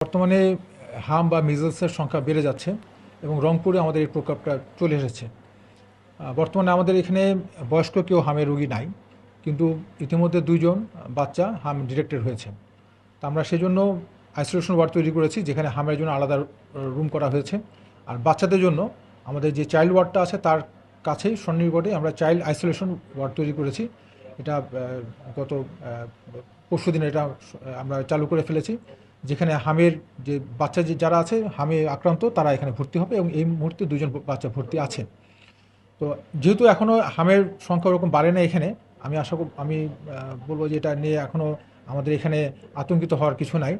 বর্তমানে হাম বা মিজলসের সংখ্যা বেড়ে যাচ্ছে এবং রংপুরে আমাদের এই প্রকোপটা চলে এসেছে। বর্তমানে আমাদের এখানে বয়স্ক কেউ হামের রোগী নাই, কিন্তু ইতিমধ্যে 2 জন বাচ্চা হাম ডিটেক্টেড হয়েছে। তো আমরা সেজন্য আইসোলেশন ওয়ার্ড তৈরি করেছি, যেখানে হামের জন্য আলাদা রুম করা হয়েছে। আর বাচ্চাদের জন্য আমাদের যে চাইল্ড ওয়ার্ডটা আছে তার কাছেই সন্নিকটে আমরা চাইল্ড আইসোলেশন ওয়ার্ড তৈরি করেছি। এটা গত পরশু দিন এটা আমরা চালু করে ফেলেছি, যেখানে হামের যে বাচ্চা যারা আছে হামে আক্রান্ত তারা এখানে ভর্তি হবে এবং এই মুহূর্তে 2 জন বাচ্চা ভর্তি আছেন। তো যেহেতু এখনও হামের সংখ্যা ওরকম বাড়ে না এখানে, আমি বলবো যে এটা নিয়ে এখনও আমাদের এখানে আতঙ্কিত হওয়ার কিছু নাই।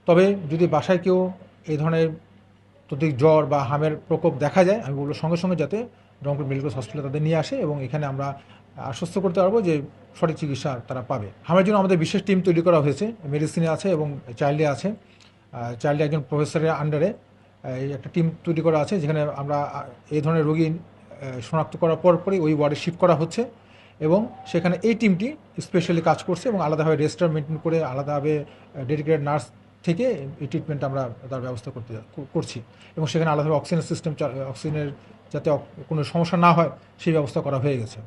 তবে যদি বাসায় কেউ এই ধরনের অত্যধিক জ্বর বা হামের প্রকোপ দেখা যায়, আমি বলবো সঙ্গে সঙ্গে যাতে রংপুর মেডিকেল হসপিটালে তাদের নিয়ে আসে এবং এখানে আমরা আশ্বস্ত করতে পারবো যে সঠিক চিকিৎসা তারা পাবে। হামের জন্য আমাদের বিশেষ টিম তৈরি করা হয়েছে, মেডিসিনে আছে এবং চাইল্ডে আছে। চাইল্ডে একজন প্রফেসরের আন্ডারে এই একটা টিম তৈরি করা আছে, যেখানে আমরা এই ধরনের রোগী শনাক্ত করার পরপরই ওই ওয়ার্ডে শিফট করা হচ্ছে এবং সেখানে এই টিমটি স্পেশালি কাজ করছে এবং আলাদাভাবে রেজিস্টার মেনটেন করে আলাদাভাবে ডেডিকেটেড নার্স থেকে এই ট্রিটমেন্ট আমরা তার ব্যবস্থা করছি এবং সেখানে আলাদাভাবে অক্সিজেনের সিস্টেম, অক্সিজেনের যাতে কোনো সমস্যা না হয় সেই ব্যবস্থা করা হয়ে গেছে।